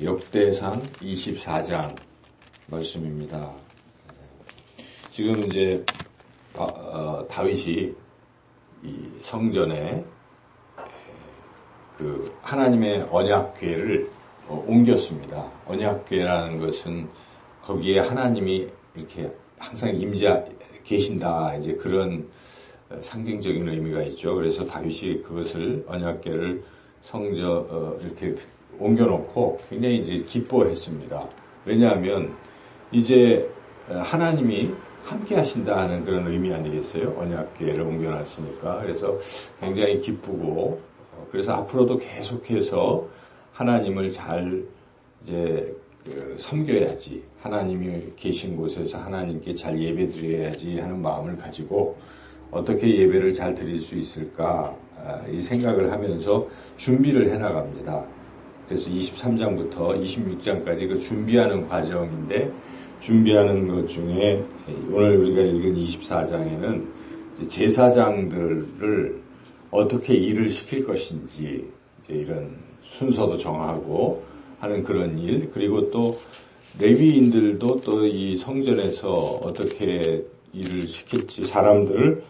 역대상 24장 말씀입니다. 지금 이제 다윗이 이 성전에 그 하나님의 언약궤를 옮겼습니다. 언약궤라는 것은 거기에 하나님이 이렇게 항상 계신다, 이제 그런 상징적인 의미가 있죠. 그래서 다윗이 그것을 언약궤를 이렇게 옮겨놓고 굉장히 이제 기뻐했습니다. 왜냐하면 이제 하나님이 함께 하신다 하는 그런 의미 아니겠어요? 언약궤를 옮겨놨으니까. 그래서 굉장히 기쁘고, 그래서 앞으로도 계속해서 하나님을 잘 이제 섬겨야지, 하나님이 계신 곳에서 하나님께 잘 예배드려야지 하는 마음을 가지고 어떻게 예배를 잘 드릴 수 있을까, 이 생각을 하면서 준비를 해나갑니다. 그래서 23장부터 26장까지 그 준비하는 과정인데, 준비하는 것 중에 오늘 우리가 읽은 24장에는 제사장들을 어떻게 일을 시킬 것인지, 이제 이런 순서도 정하고 하는 그런 일, 그리고 또 레위인들도 또 이 성전에서 어떻게 일을 시킬지, 사람들을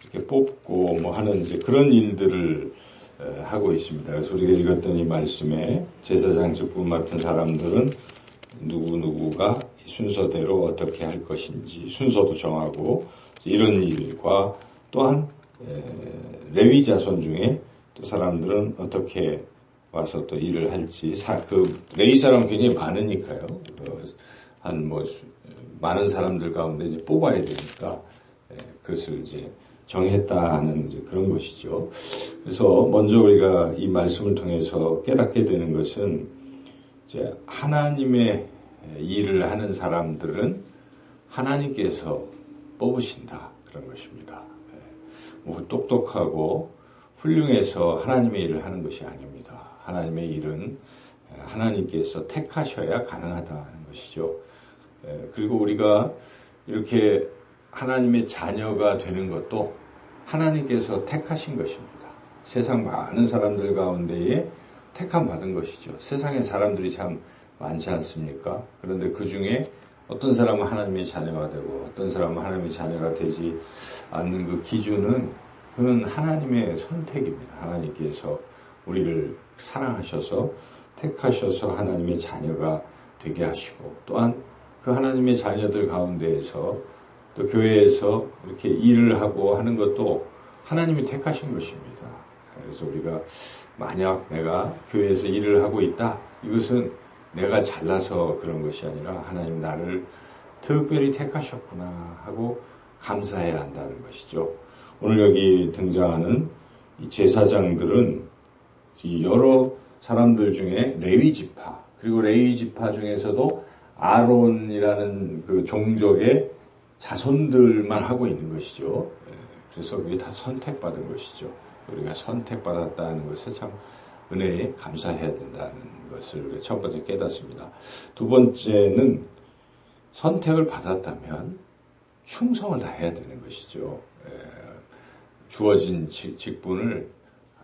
이렇게 뽑고 뭐 하는 이제 그런 일들을 하고 있습니다. 그래서 우리가 읽었던 이 말씀에 제사장 직분 맡은 사람들은 누구누구가 순서대로 어떻게 할 것인지 순서도 정하고, 이런 일과 또한 레위 자손 중에 또 사람들은 어떻게 와서 또 일을 할지, 레위 사람은 굉장히 많으니까요. 많은 사람들 가운데 이제 뽑아야 되니까 그것을 이제 정했다 하는 이제 그런 것이죠. 그래서 먼저 우리가 이 말씀을 통해서 깨닫게 되는 것은, 이제 하나님의 일을 하는 사람들은 하나님께서 뽑으신다, 그런 것입니다. 똑똑하고 훌륭해서 하나님의 일을 하는 것이 아닙니다. 하나님의 일은 하나님께서 택하셔야 가능하다는 것이죠. 그리고 우리가 이렇게 하나님의 자녀가 되는 것도 하나님께서 택하신 것입니다. 세상 많은 사람들 가운데에 택함 받은 것이죠. 세상에 사람들이 참 많지 않습니까? 그런데 그 중에 어떤 사람은 하나님의 자녀가 되고 어떤 사람은 하나님의 자녀가 되지 않는 그 기준은, 그는 하나님의 선택입니다. 하나님께서 우리를 사랑하셔서 택하셔서 하나님의 자녀가 되게 하시고, 또한 그 하나님의 자녀들 가운데에서 또 교회에서 이렇게 일을 하고 하는 것도 하나님이 택하신 것입니다. 그래서 우리가 만약 내가 교회에서 일을 하고 있다, 이것은 내가 잘나서 그런 것이 아니라 하나님 나를 특별히 택하셨구나 하고 감사해야 한다는 것이죠. 오늘 여기 등장하는 이 제사장들은 이 여러 사람들 중에 레위 지파, 그리고 레위 지파 중에서도 아론이라는 그 종족의 자손들만 하고 있는 것이죠. 그래서 그게 다 선택받은 것이죠. 우리가 선택받았다는 것에 참 은혜에 감사해야 된다는 것을 우리가 첫 번째 깨닫습니다. 두 번째는 선택을 받았다면 충성을 다해야 되는 것이죠. 주어진 직분을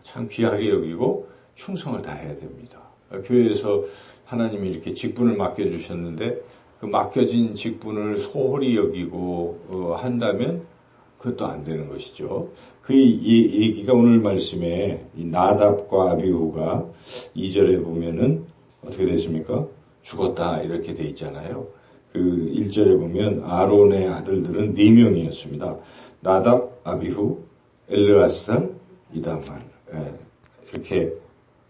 참 귀하게 여기고 충성을 다해야 됩니다. 교회에서 하나님이 이렇게 직분을 맡겨주셨는데 그 맡겨진 직분을 소홀히 여기고 한다면 그것도 안 되는 것이죠. 그 얘기가 오늘 말씀에 이 나답과 아비후가 2절에 보면은 어떻게 됐습니까? 죽었다, 이렇게 돼 있잖아요. 그 1절에 보면 아론의 아들들은 4명이었습니다. 나답, 아비후, 엘르아살, 이다만, 이렇게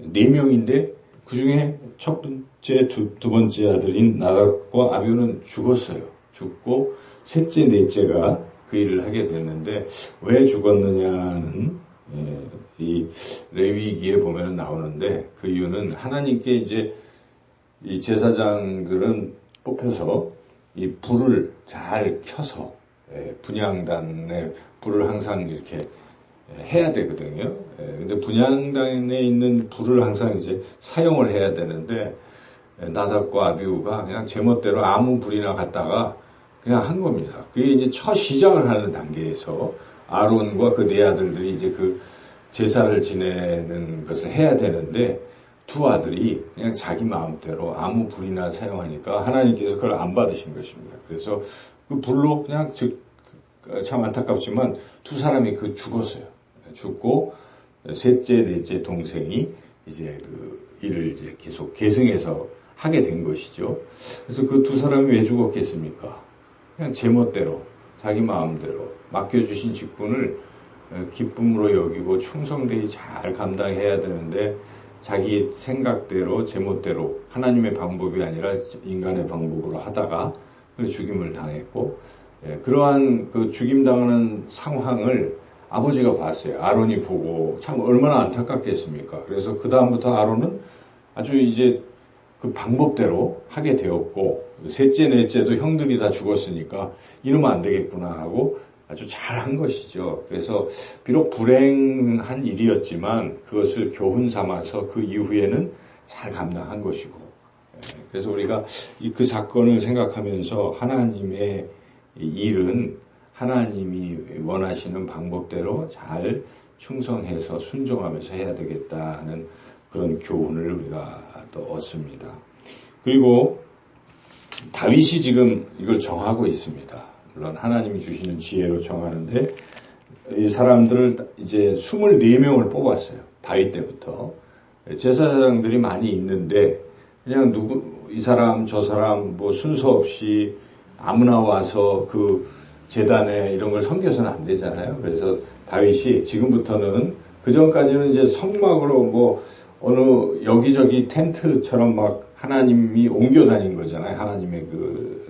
4명인데 그 중에 첫 번째, 두 번째 아들인 나답과 아비후는 죽었어요. 죽고 셋째, 넷째가 그 일을 하게 됐는데, 왜 죽었느냐는 이 레위기에 보면 나오는데, 그 이유는 하나님께 이제 이 제사장들은 뽑혀서 이 불을 잘 켜서, 분향단에 불을 항상 이렇게 해야 되거든요. 근데 분향단에 있는 불을 항상 이제 사용을 해야 되는데, 나답과 아비후가 그냥 제멋대로 아무 불이나 갖다가 그냥 한 겁니다. 그게 이제 첫 시작을 하는 단계에서 아론과 그 4 아들들이 이제 그 제사를 지내는 것을 해야 되는데, 두 아들이 그냥 자기 마음대로 아무 불이나 사용하니까 하나님께서 그걸 안 받으신 것입니다. 그래서 그 불로 그냥 참 안타깝지만 두 사람이 죽었어요. 죽고 셋째, 넷째 동생이 이제 일을 이제 계속 계승해서 하게 된 것이죠. 그래서 그 두 사람이 왜 죽었겠습니까? 그냥 제멋대로, 자기 마음대로 맡겨주신 직분을 기쁨으로 여기고 충성되이 잘 감당해야 되는데 자기 생각대로, 제멋대로 하나님의 방법이 아니라 인간의 방법으로 하다가 죽임을 당했고, 그러한 죽임당하는 상황을 아버지가 봤어요. 아론이 보고 참 얼마나 안타깝겠습니까? 그래서 그 다음부터 아론은 아주 이제 그 방법대로 하게 되었고, 셋째, 넷째도 형들이 다 죽었으니까 이러면 안 되겠구나 하고 아주 잘한 것이죠. 그래서 비록 불행한 일이었지만 그것을 교훈 삼아서 그 이후에는 잘 감당한 것이고, 그래서 우리가 그 사건을 생각하면서 하나님의 일은 하나님이 원하시는 방법대로 잘 충성해서 순종하면서 해야 되겠다 하는 그런 교훈을 우리가 또 얻습니다. 그리고 다윗이 지금 이걸 정하고 있습니다. 물론 하나님이 주시는 지혜로 정하는데 이 사람들을 이제 24명을 뽑았어요. 다윗 때부터. 제사장들이 많이 있는데 그냥 이 사람 저 사람 뭐 순서 없이 아무나 와서 재단에 이런 걸 섬겨서는 안 되잖아요. 그래서 다윗이 지금부터는 그전까지는 이제 성막으로 뭐 어느 여기저기 텐트처럼 막 하나님이 옮겨 다닌 거잖아요. 하나님의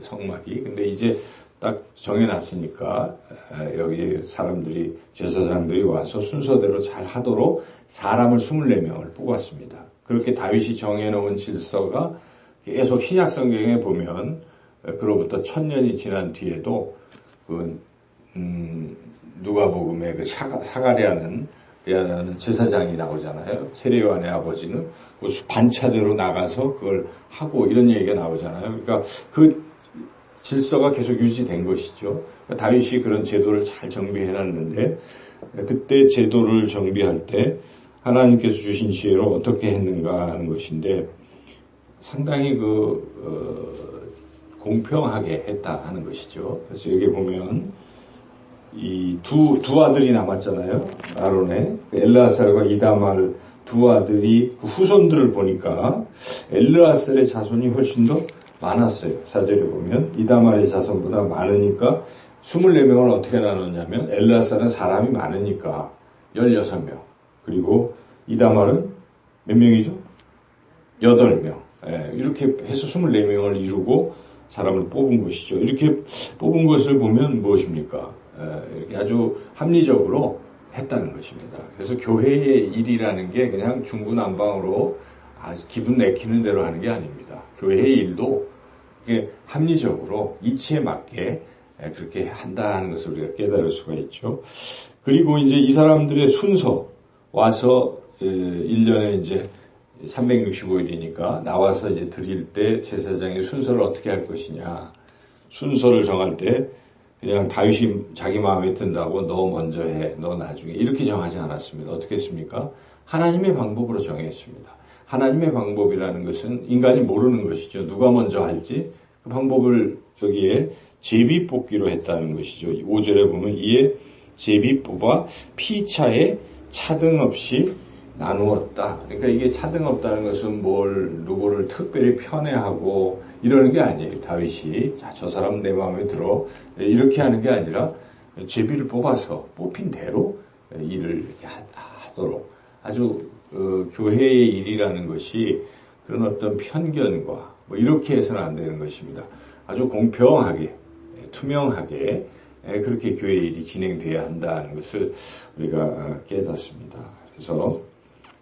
성막이. 근데 이제 딱 정해놨으니까 여기 사람들이 제사장들이 와서 순서대로 잘 하도록 사람을 24명을 뽑았습니다. 그렇게 다윗이 정해놓은 질서가 계속 신약 성경에 보면 그로부터 1000년이 지난 뒤에도 누가복음에 사가랴는 제사장이 나오잖아요. 세례요한의 아버지는 반차대로 나가서 그걸 하고 이런 얘기가 나오잖아요. 그러니까 그 질서가 계속 유지된 것이죠. 다윗이 그런 제도를 잘 정비해놨는데 그때 제도를 정비할 때 하나님께서 주신 지혜로 어떻게 했는가 하는 것인데 상당히 공평하게 했다 하는 것이죠. 그래서 여기 보면 이 두 아들이 남았잖아요. 아론의 엘르아살과 이다말 두 아들이 후손들을 보니까 엘르아살의 자손이 훨씬 더 많았어요. 사절에 보면 이다말의 자손보다 많으니까 24명을 어떻게 나눴냐면 엘르아살은 사람이 많으니까 16명. 그리고 이다말은 몇 명이죠? 8명. 이렇게 해서 24명을 이루고 사람을 뽑은 것이죠. 이렇게 뽑은 것을 보면 무엇입니까? 이렇게 아주 합리적으로 했다는 것입니다. 그래서 교회의 일이라는 게 그냥 중구난방으로 아주 기분 내키는 대로 하는 게 아닙니다. 교회의 일도 합리적으로 이치에 맞게 그렇게 한다는 것을 우리가 깨달을 수가 있죠. 그리고 이제 이 사람들의 순서 와서 1년에 이제 365일이니까 나와서 이제 드릴 때 제사장의 순서를 어떻게 할 것이냐. 순서를 정할 때 그냥 다윗이 자기 마음에 든다고 너 먼저 해, 너 나중에 이렇게 정하지 않았습니다. 어떻게 했습니까? 하나님의 방법으로 정했습니다. 하나님의 방법이라는 것은 인간이 모르는 것이죠. 누가 먼저 할지 그 방법을 여기에 제비 뽑기로 했다는 것이죠. 5절에 보면 이에 제비 뽑아 피차에 차등 없이 나누었다. 그러니까 이게 차등 없다는 것은 누구를 특별히 편애하고 이러는 게 아니에요. 다윗이 저 사람 내 마음에 들어 이렇게 하는 게 아니라 제비를 뽑아서 뽑힌 대로 일을 이렇게 하도록 아주 교회의 일이라는 것이 그런 어떤 편견과 이렇게 해서는 안 되는 것입니다. 아주 공평하게 투명하게 그렇게 교회 일이 진행돼야 한다는 것을 우리가 깨닫습니다. 그래서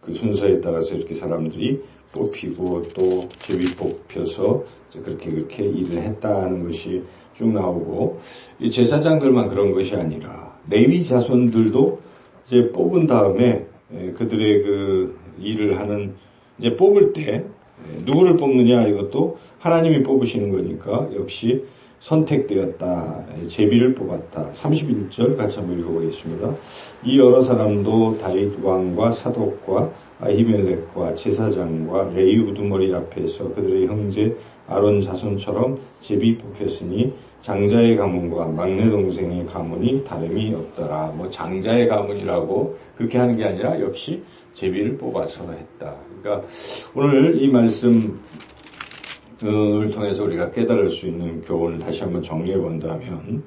그 순서에 따라서 이렇게 사람들이 뽑히고 또 제비 뽑혀서 그렇게 일을 했다는 것이 쭉 나오고 이 제사장들만 그런 것이 아니라 레위 자손들도 이제 뽑은 다음에 그들의 일을 하는 이제 뽑을 때 누구를 뽑느냐 이것도 하나님이 뽑으시는 거니까 역시 선택되었다. 제비를 뽑았다. 31절 같이 한번 읽어보겠습니다. 이 여러 사람도 다윗 왕과 사독과 아히멜렉과 제사장과 레위 우두머리 앞에서 그들의 형제 아론 자손처럼 제비 뽑혔으니 장자의 가문과 막내 동생의 가문이 다름이 없더라. 장자의 가문이라고 그렇게 하는 게 아니라 역시 제비를 뽑아서 했다. 그러니까 오늘 이 말씀을 통해서 우리가 깨달을 수 있는 교훈을 다시 한번 정리해 본다면,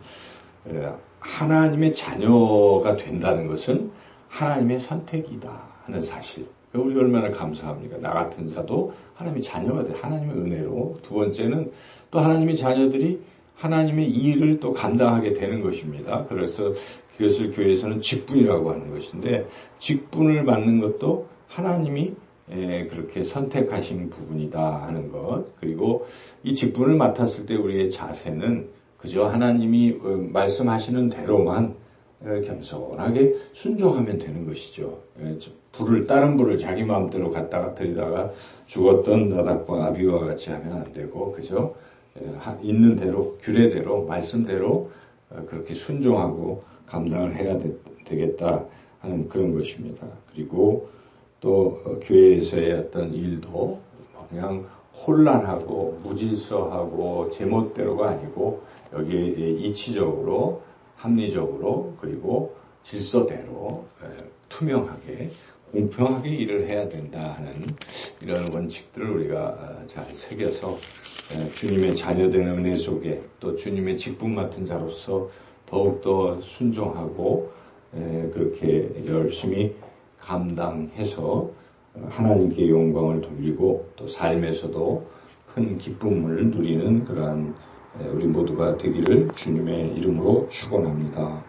하나님의 자녀가 된다는 것은 하나님의 선택이다 하는 사실. 우리 얼마나 감사합니까? 나 같은 자도 하나님의 자녀가 돼. 하나님의 은혜로. 두 번째는 또 하나님의 자녀들이 하나님의 일을 또 감당하게 되는 것입니다. 그래서 그것을 교회에서는 직분이라고 하는 것인데, 직분을 맡는 것도 하나님이 그렇게 선택하신 부분이다 하는 것. 그리고 이 직분을 맡았을 때 우리의 자세는 그저 하나님이 말씀하시는 대로만 겸손하게 순종하면 되는 것이죠. 다른 불을 자기 마음대로 갖다가 들이다가 죽었던 나답과 아비와 같이 하면 안 되고, 그죠? 있는 대로, 규례대로, 말씀대로 그렇게 순종하고 감당을 해야 되겠다 하는 그런 것입니다. 그리고 또 교회에서의 어떤 일도 그냥 혼란하고 무질서하고 제멋대로가 아니고 여기에 이치적으로, 합리적으로, 그리고 질서대로 투명하게, 공평하게 일을 해야 된다 하는 이런 원칙들을 우리가 잘 새겨서 주님의 자녀된 은혜 속에 또 주님의 직분 맡은 자로서 더욱더 순종하고 그렇게 열심히 감당해서 하나님께 영광을 돌리고 또 삶에서도 큰 기쁨을 누리는 그러한 우리 모두가 되기를 주님의 이름으로 축원합니다.